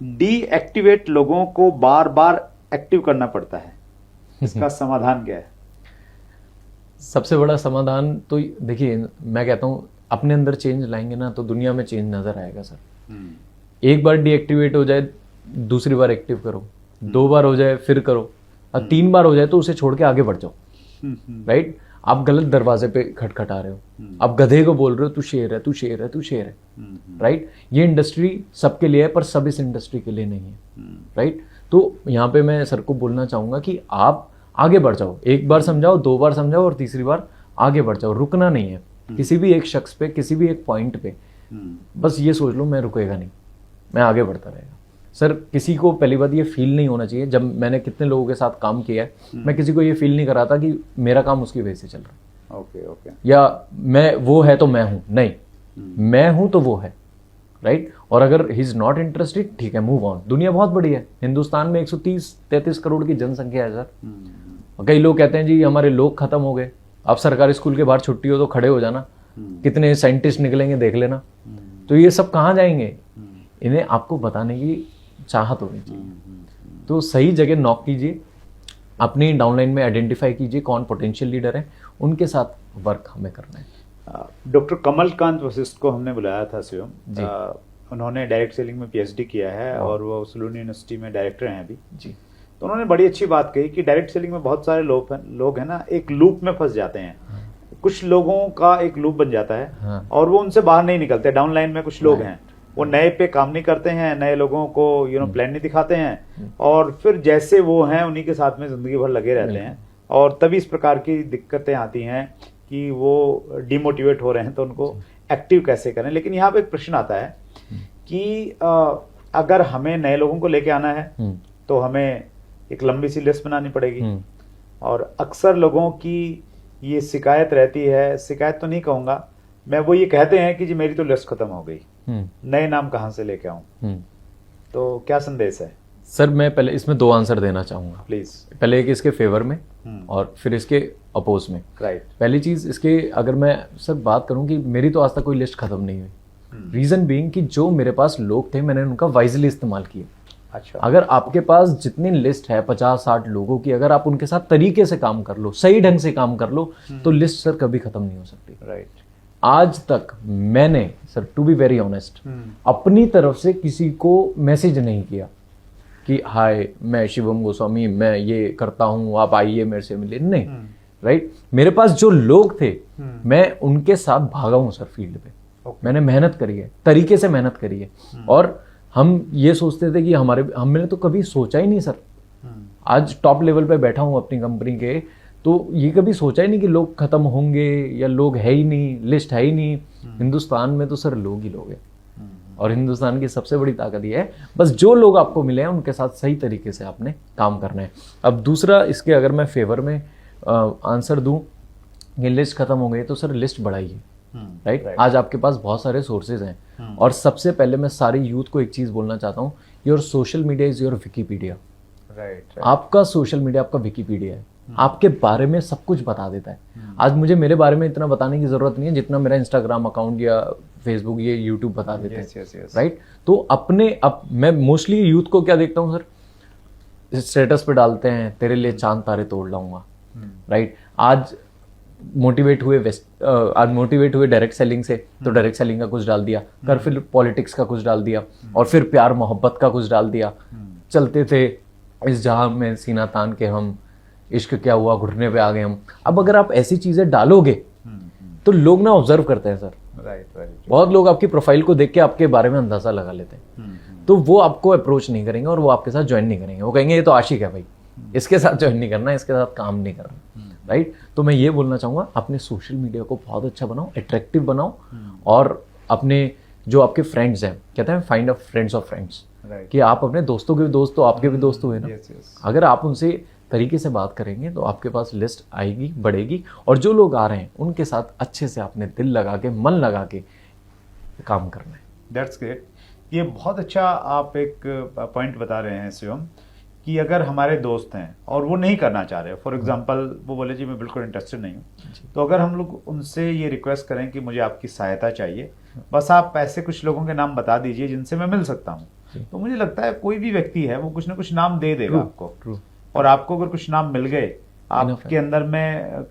Deactivate लोगों को बार बार active करना पड़ता है, इसका समाधान क्या है? सबसे बड़ा समाधान तो देखिए, मैं कहता हूँ अपने अंदर चेंज लाएंगे ना तो दुनिया में चेंज नजर आएगा सर। एक बार डीएक्टिवेट हो जाए, दूसरी बार एक्टिव करो, 2 बार हो जाए फिर करो, और 3 बार हो जाए तो उसे छोड़ के आगे बढ़ जाओ। राइट? आप गलत दरवाजे पे खटखटा रहे हो, आप गधे को बोल रहे हो तू शेर है, तू शेर है, तू शेर है। राइट? ये इंडस्ट्री सबके लिए है पर सब इस इंडस्ट्री के लिए नहीं है। राइट? तो यहाँ पे मैं सर को बोलना चाहूंगा कि आप आगे बढ़ जाओ, 1 बार समझाओ, 2 बार समझाओ और तीसरी बार आगे बढ़ जाओ। रुकना नहीं है किसी भी एक शख्स पे, किसी भी एक पॉइंट पे। बस ये सोच लो मैं रुकेगा नहीं, मैं आगे बढ़ता रहेगा। सर किसी को पहली बात ये फील नहीं होना चाहिए, जब मैंने कितने लोगों के साथ काम किया है, मैं किसी को ये फील नहीं करा था कि मेरा काम उसकी वजह से चल रहा है। ओके। या मैं वो है तो मैं हूं, नहीं, मैं हूं तो वो है। राइट? और अगर ही इज नॉट इंटरेस्टेड, ठीक है, मूव ऑन। दुनिया बहुत बड़ी है, हिंदुस्तान में 130-133 करोड़ की जनसंख्या है सर। कई लोग कहते हैं जी हमारे लोग खत्म हो गए। आप सरकारी स्कूल के बाहर छुट्टी हो तो खड़े हो जाना, कितने साइंटिस्ट निकलेंगे देख लेना। तो ये सब कहाँ जाएंगे? इन्हें आपको बताने की चाहत होनी चाहिए। तो सही जगह नॉक कीजिए, अपनी डाउनलाइन में आइडेंटिफाई कीजिए कौन पोटेंशियल लीडर है, उनके साथ वर्क हमें करना है। डॉक्टर कमलकांत वशिष्ठ को हमने बुलाया था शिवम। उन्होंने डायरेक्ट सेलिंग में पीएचडी किया है और वो सलून यूनिवर्सिटी में डायरेक्टर हैं अभी जी। तो उन्होंने बड़ी अच्छी बात कही कि डायरेक्ट सेलिंग में बहुत सारे लोग हैं ना, एक लूप में फंस जाते हैं। कुछ लोगों का एक लूप बन जाता है और वो उनसे बाहर नहीं निकलते। डाउनलाइन में कुछ लोग हैं, वो नए पे काम नहीं करते हैं, नए लोगों को प्लान नहीं दिखाते हैं, और फिर जैसे वो हैं उन्हीं के साथ में जिंदगी भर लगे रहते हैं। और तभी इस प्रकार की दिक्कतें आती हैं कि वो डिमोटिवेट हो रहे हैं। तो उनको एक्टिव कैसे करें? लेकिन यहाँ पे एक प्रश्न आता है कि अगर हमें नए लोगों को लेके आना है तो हमें एक लंबी सी लिस्ट बनानी पड़ेगी। और अक्सर लोगों की ये शिकायत रहती है, शिकायत तो नहीं कहूंगा मैं, वो ये कहते हैं कि जी मेरी तो लिस्ट खत्म हो गई, नए नाम कहां से लेके आऊं? तो क्या संदेश है? सर मैं पहले इसमें 2 आंसर देना चाहूंगा प्लीज। पहले एक इसके फेवर में और फिर इसके अपोज में। राइट। पहली चीज इसके, अगर मैं सर बात करूं कि मेरी तो आज तक कोई लिस्ट खत्म नहीं हुई। रीजन बीइंग कि जो मेरे पास लोग थे मैंने उनका वाइजली इस्तेमाल किया। अच्छा। अगर आपके पास जितनी लिस्ट है 50-60 लोगों की, अगर आप उनके साथ तरीके से काम कर लो, सही ढंग से काम कर लो, तो लिस्ट सर कभी खत्म नहीं हो सकती। राइट। आज तक मैंने sir, to be very honest, अपनी तरफ से किसी को मैसेज नहीं किया कि हाय मैं शिवम गोस्वामी, मैं ये करता हूं, आप आइए मेरे से मिलिए, नहीं। राइट? मेरे पास जो लोग थे मैं उनके साथ भागा हूं सर फील्ड पे। मैंने मेहनत करी है, तरीके से मेहनत करी है। और हम ये सोचते थे कि हमने तो कभी सोचा ही नहीं सर, आज टॉप लेवल पे बैठा हूं अपनी कंपनी के, तो ये कभी सोचा ही नहीं कि लोग खत्म होंगे या लोग है ही नहीं, लिस्ट है ही नहीं। हिंदुस्तान में तो सर लोग ही लोग हैं, और हिंदुस्तान की सबसे बड़ी ताकत ये है, बस जो लोग आपको मिले हैं उनके साथ सही तरीके से आपने काम करना है। अब दूसरा इसके, अगर मैं फेवर में आंसर दूं कि लिस्ट खत्म हो गई, तो सर लिस्ट बढ़ाइए। राइट? आज आपके पास बहुत सारे सोर्सेज हैं, और सबसे पहले मैं सारी यूथ को एक चीज बोलना चाहता हूँ, your social media is your Wikipedia. Right. आपका सोशल मीडिया आपका विकीपीडिया है, आपके बारे में सब कुछ बता देता है। आज मुझे मेरे बारे में इतना बताने की जरूरत नहीं है जितना मेरा इंस्टाग्राम अकाउंट या फेसबुक, ये यूट्यूब बता देते हैं। राइट? तो मैं मोस्टली यूथ को क्या देखता हूँ सर, स्टेटस पे डालते हैं तेरे लिए चांद तारे तोड़ लाऊंगा। राइट? आज मोटिवेट हुए डायरेक्ट सेलिंग से, तो डायरेक्ट सेलिंग का कुछ डाल दिया, फिर पॉलिटिक्स का कुछ डाल दिया, और फिर प्यार मोहब्बत का कुछ डाल दिया। चलते थे इस जहां में सीना तान के हम, इश्क क्या हुआ घुटने पे आ गए हम। अब अगर आप ऐसी चीजें डालोगे तो लोग ना ऑब्जर्व करते हैं सर। राइट। बहुत लोग आपकी प्रोफाइल को देख के आपके बारे में अंदाजा लगा लेते हैं, तो वो आपको अप्रोच नहीं करेंगे और वो आपके साथ ज्वाइन नहीं करेंगे। वो कहेंगे ये तो आशिक है भाई, इसके साथ ज्वाइन नहीं करना, इसके साथ काम नहीं करना। राइट? तो मैं ये बोलना चाहूंगा, अपने सोशल मीडिया को बहुत अच्छा बनाओ, अट्रैक्टिव बनाओ, और अपने जो आपके फ्रेंड्स हैं, कहते हैं find a friends of friends, कि आप अपने दोस्तों के भी दोस्त, तो आपके भी दोस्त हुए ना। अगर आप उनसे तरीके से बात करेंगे तो आपके पास लिस्ट आएगी, बढ़ेगी, और जो लोग आ रहे हैं उनके साथ अच्छे से आपने दिल लगा के, मन लगा के काम करना है। That's great. ये बहुत अच्छा आप एक पॉइंट बता रहे हैं शिवम, कि अगर हमारे दोस्त हैं और वो नहीं करना चाह रहे, फॉर एग्जांपल वो बोले जी मैं बिल्कुल इंटरेस्टेड नहीं हूँ, तो अगर हम लोग उनसे ये रिक्वेस्ट करें कि मुझे आपकी सहायता चाहिए, बस आप ऐसे कुछ लोगों के नाम बता दीजिए जिनसे मैं मिल सकता हूँ, तो मुझे लगता है कोई भी व्यक्ति है वो कुछ ना कुछ नाम दे देगा आपको, और आपको अगर कुछ नाम मिल गए, आपके अंदर में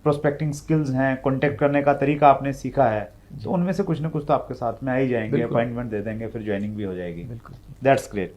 प्रोस्पेक्टिंग स्किल्स हैं, कॉन्टेक्ट करने का तरीका आपने सीखा है, तो उनमें से कुछ ना कुछ तो आपके साथ में आ ही जाएंगे, अपॉइंटमेंट दे देंगे, फिर ज्वाइनिंग भी हो जाएगी। That's great.